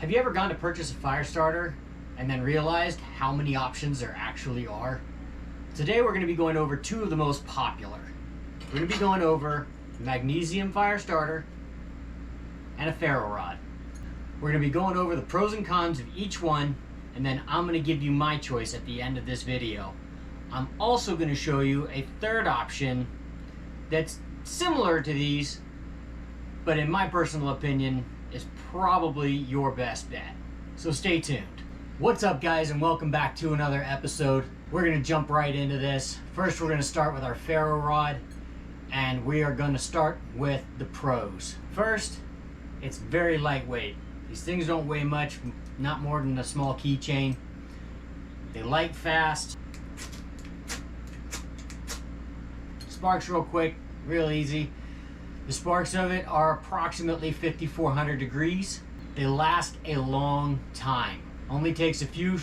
Have you ever gone to purchase a fire starter and then realized how many options there actually are? Today we're going to be going over two of the most popular. We're going to be going over Magnesium Fire Starter and a Ferro Rod. We're going to be going over the pros and cons of each one, and then I'm going to give you my choice at the end of this video. I'm also going to show you a third option that's similar to these, but in my personal opinion is probably your best bet. So stay tuned. What's up, guys, and welcome back to another episode. We're going to jump right into this. First, we're going to start with our Ferro Rod, and we are going to start with the pros. First, it's very lightweight. These things don't weigh much, not more than a small keychain. They light fast. Sparks real quick, real easy. The sparks of it are approximately 5,400 degrees. They last a long time. Only takes a few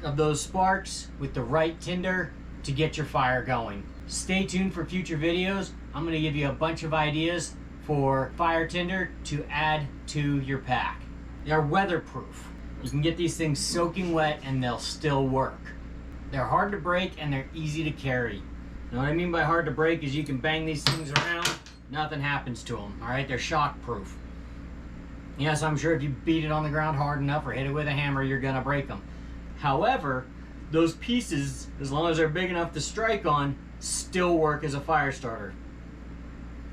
of those sparks with the right tinder to get your fire going. Stay tuned for future videos. I'm going to give you a bunch of ideas for fire tinder to add to your pack. They're weatherproof. You can get these things soaking wet and they'll still work. They're hard to break and they're easy to carry. Now, what I mean by hard to break is you can bang these things around, nothing happens to them. All right, they're shock proof. Yes, I'm sure if you beat it on the ground hard enough or hit it with a hammer, you're gonna break them. However, those pieces, as long as they're big enough to strike on, still work as a fire starter.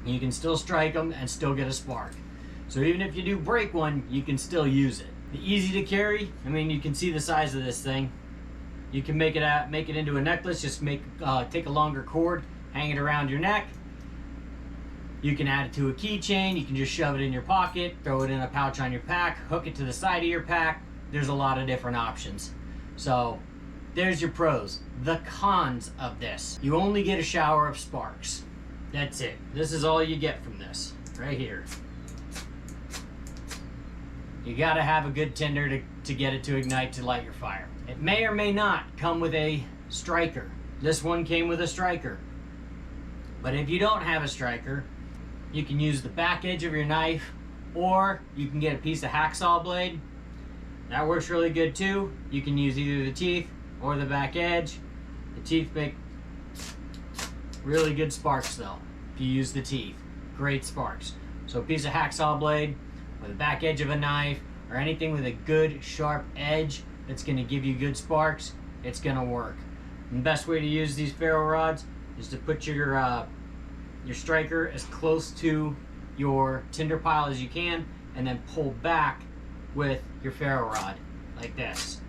You can still strike them and still get a spark. So even if you do break one, you can still use it. The easy to carry, I mean, you can see the size of this thing. You can make it into a necklace. Just take a longer cord, hang it around your neck. You can add it to a keychain. You can just shove it in your pocket, throw it in a pouch on your pack, hook it to the side of your pack. There's a lot of different options. So there's your pros. The cons of this: you only get a shower of sparks. That's it. This is all you get from this right here. You gotta have a good tinder to get it to ignite to light your fire. It may or may not come with a striker. This one came with a striker. But if you don't have a striker, you can use the back edge of your knife, or you can get a piece of hacksaw blade. That works really good too. You can use either the teeth or the back edge. The teeth make really good sparks though. If you use the teeth, great sparks. So a piece of hacksaw blade or the back edge of a knife or anything with a good sharp edge that's going to give you good sparks, it's going to work. And the best way to use these ferro rods is to put your striker as close to your tinder pile as you can, and then pull back with your ferro rod like this.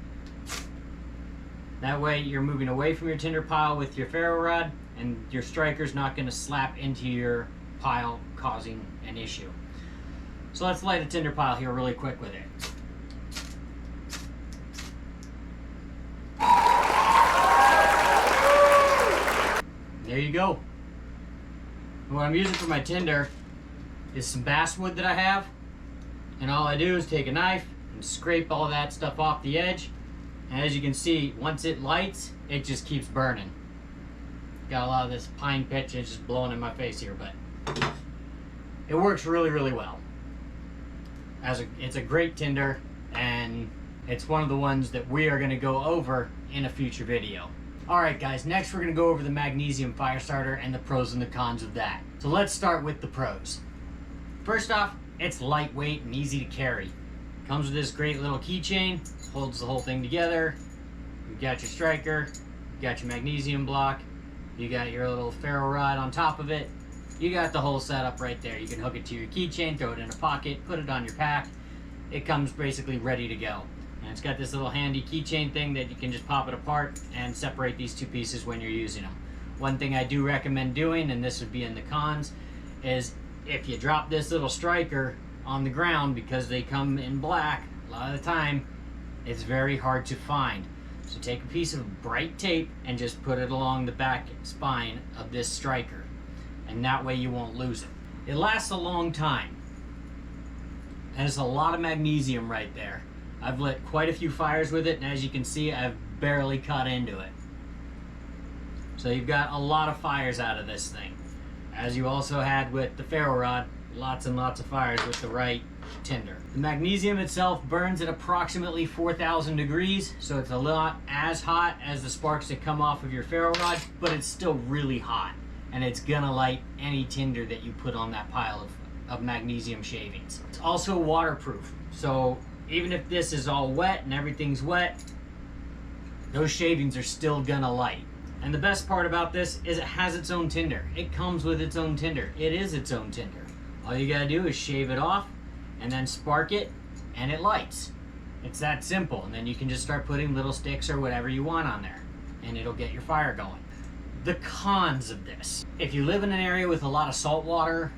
That way you're moving away from your tinder pile with your ferro rod, and your striker's not going to slap into your pile, causing an issue. So let's light a tinder pile here really quick with it. There you go. And what I'm using for my tinder is some basswood that I have, and all I do is take a knife and scrape all that stuff off the edge, and as you can see, once it lights, it just keeps burning. Got a lot of this pine pitch, it's just blowing in my face here, but it works really, really well. It's a great tinder, and it's one of the ones that we are going to go over in a future video. Alright guys, next we're going to go over the Magnesium Fire Starter and the pros and the cons of that. So let's start with the pros. First off, it's lightweight and easy to carry. Comes with this great little keychain, holds the whole thing together. You've got your striker, you've got your magnesium block, you got your little ferro rod on top of it. You got the whole setup right there. You can hook it to your keychain, throw it in a pocket, put it on your pack. It comes basically ready to go. And it's got this little handy keychain thing that you can just pop it apart and separate these two pieces when you're using them. One thing I do recommend doing, and this would be in the cons, is if you drop this little striker on the ground, because they come in black a lot of the time, it's very hard to find. So take a piece of bright tape and just put it along the back spine of this striker, and that way you won't lose it. It lasts a long time, and it's a lot of magnesium right there. I've lit quite a few fires with it, and as you can see, I've barely cut into it. So you've got a lot of fires out of this thing. As you also had with the ferro rod, lots and lots of fires with the right tinder. The magnesium itself burns at approximately 4,000 degrees, so it's a lot as hot as the sparks that come off of your ferro rod, but it's still really hot, and it's gonna light any tinder that you put on that pile of magnesium shavings. It's also waterproof, so even if this is all wet and everything's wet, those shavings are still gonna light. And the best part about this is it has its own tinder. It comes with its own tinder. It is its own tinder. All you gotta do is shave it off and then spark it and it lights. It's that simple. And then you can just start putting little sticks or whatever you want on there and it'll get your fire going. The cons of this: if you live in an area with a lot of salt water,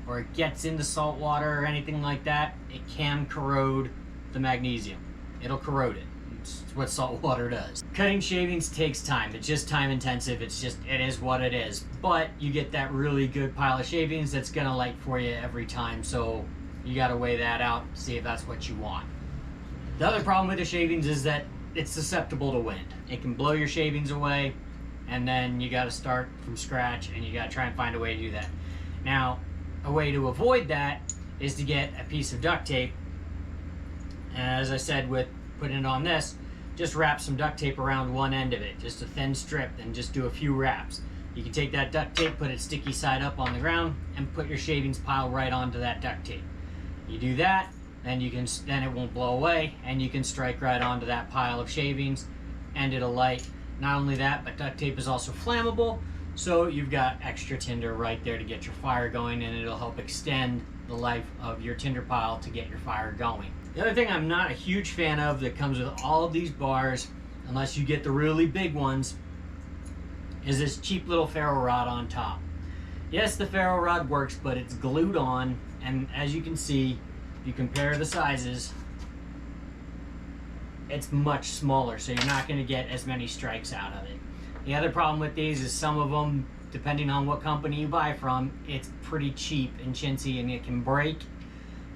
or it gets into salt water or anything like that, it can corrode the magnesium. It'll corrode it. It's what salt water does. Cutting shavings takes time. It's just time intensive. It is what it is. But you get that really good pile of shavings that's gonna light for you every time. So you gotta weigh that out, see if that's what you want. The other problem with the shavings is that it's susceptible to wind. It can blow your shavings away, and then you gotta start from scratch and you gotta try and find a way to do that. Now, a way to avoid that is to get a piece of duct tape. As I said with putting it on this, just wrap some duct tape around one end of it, just a thin strip, and just do a few wraps. You can take that duct tape, put it sticky side up on the ground, and put your shavings pile right onto that duct tape. You do that, then it won't blow away, and you can strike right onto that pile of shavings, and it'll light. Not only that, but duct tape is also flammable, so you've got extra tinder right there to get your fire going, and it'll help extend the life of your tinder pile to get your fire going. The other thing I'm not a huge fan of that comes with all of these bars, unless you get the really big ones, is this cheap little ferro rod on top. Yes, the ferro rod works, but it's glued on, and as you can see, if you compare the sizes, it's much smaller, so you're not going to get as many strikes out of it. The other problem with these is some of them, depending on what company you buy from, it's pretty cheap and chintzy, and it can break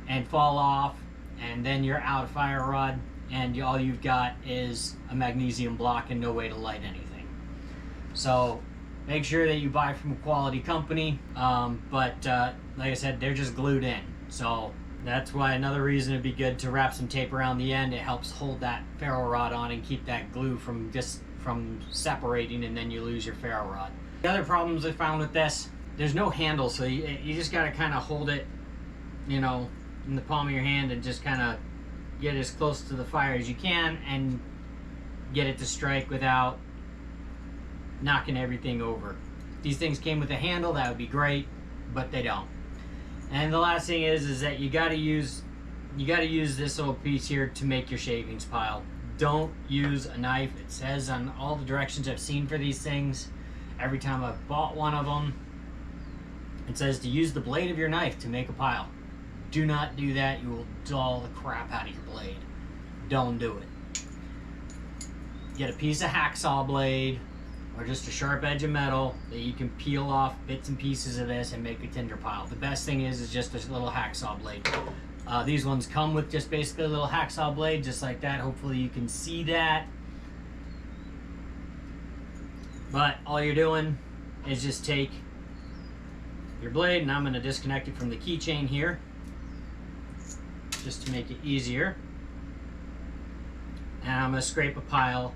and fall off, and then you're out of fire rod, and all you've got is a magnesium block and no way to light anything. So make sure that you buy from a quality company, but like I said, they're just glued in. So that's why another reason it'd be good to wrap some tape around the end. It helps hold that ferro rod on and keep that glue from separating, and then you lose your ferro rod. The other problems I found with this, there's no handle, so you just got to kind of hold it, you know, in the palm of your hand and just kind of get as close to the fire as you can and get it to strike without knocking everything over. If these things came with a handle, that would be great, but they don't. And the last thing is that you got to use this little piece here to make your shavings pile. Don't use a knife. It says on all the directions I've seen for these things, every time I've bought one of them, it says to use the blade of your knife to make a pile. Do not do that. You will dull the crap out of your blade. Don't do it. Get a piece of hacksaw blade or just a sharp edge of metal that you can peel off bits and pieces of this and make a tinder pile. The best thing is just a little hacksaw blade. These ones come with just basically a little hacksaw blade, just like that. Hopefully you can see that. But all you're doing is just take your blade, and I'm going to disconnect it from the keychain here, just to make it easier. And I'm going to scrape a pile.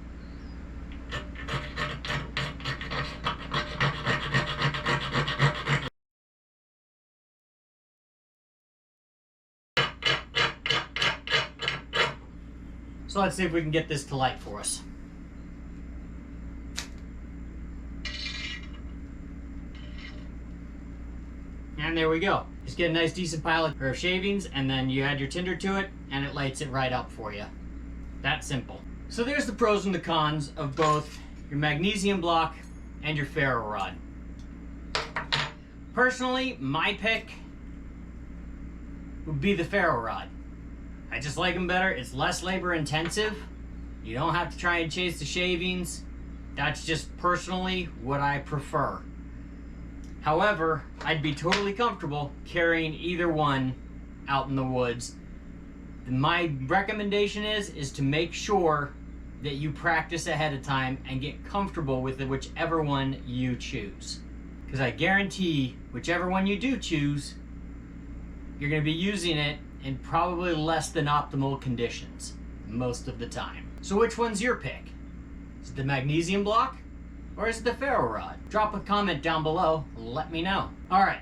So let's see if we can get this to light for us. And there we go. Just get a nice decent pile of shavings, and then you add your tinder to it, and it lights it right up for you. That simple. So there's the pros and the cons of both your magnesium block and your ferro rod. Personally, my pick would be the ferro rod. I just like them better. It's less labor intensive. You don't have to try and chase the shavings. That's just personally what I prefer. However, I'd be totally comfortable carrying either one out in the woods. My recommendation is to make sure that you practice ahead of time and get comfortable with whichever one you choose. Because I guarantee whichever one you do choose, you're going to be using it in probably less than optimal conditions most of the time. So which one's your pick? Is it the Magnesium Block or is it the Ferro Rod? Drop a comment down below, let me know. Alright,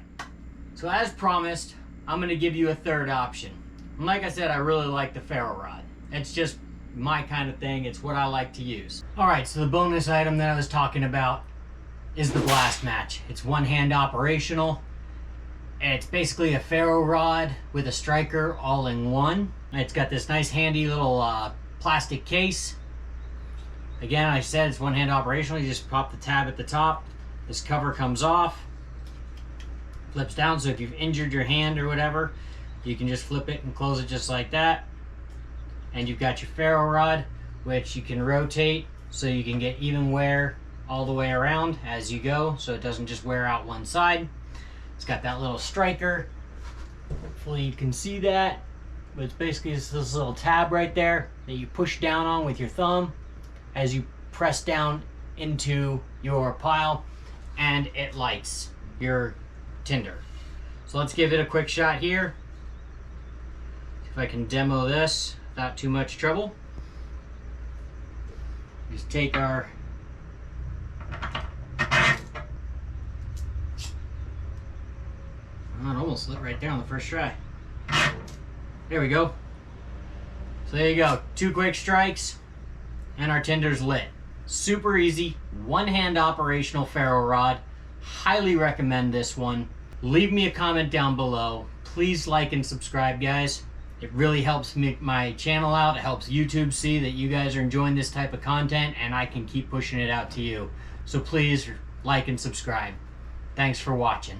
so as promised, I'm going to give you a third option. And like I said, I really like the Ferro Rod. It's just my kind of thing, it's what I like to use. Alright, so the bonus item that I was talking about is the blast match. It's one-hand operational. It's basically a ferro rod with a striker all in one. It's got this nice handy little plastic case. Again, I said it's one-hand operational. You just pop the tab at the top. This cover comes off, flips down, so if you've injured your hand or whatever, you can just flip it and close it just like that. And you've got your ferro rod, which you can rotate so you can get even wear all the way around as you go, so it doesn't just wear out one side. It's got that little striker. Hopefully you can see that. But it's basically just this little tab right there that you push down on with your thumb as you press down into your pile, and it lights your tinder. So let's give it a quick shot here. See if I can demo this without too much trouble. Just take our it almost lit right there on the first try. There we go. So there you go. 2 quick strikes and our tinder's lit. Super easy, one-hand operational ferro rod. Highly recommend this one. Leave me a comment down below. Please like and subscribe, guys. It really helps my channel out. It helps YouTube see that you guys are enjoying this type of content, and I can keep pushing it out to you. So please like and subscribe. Thanks for watching.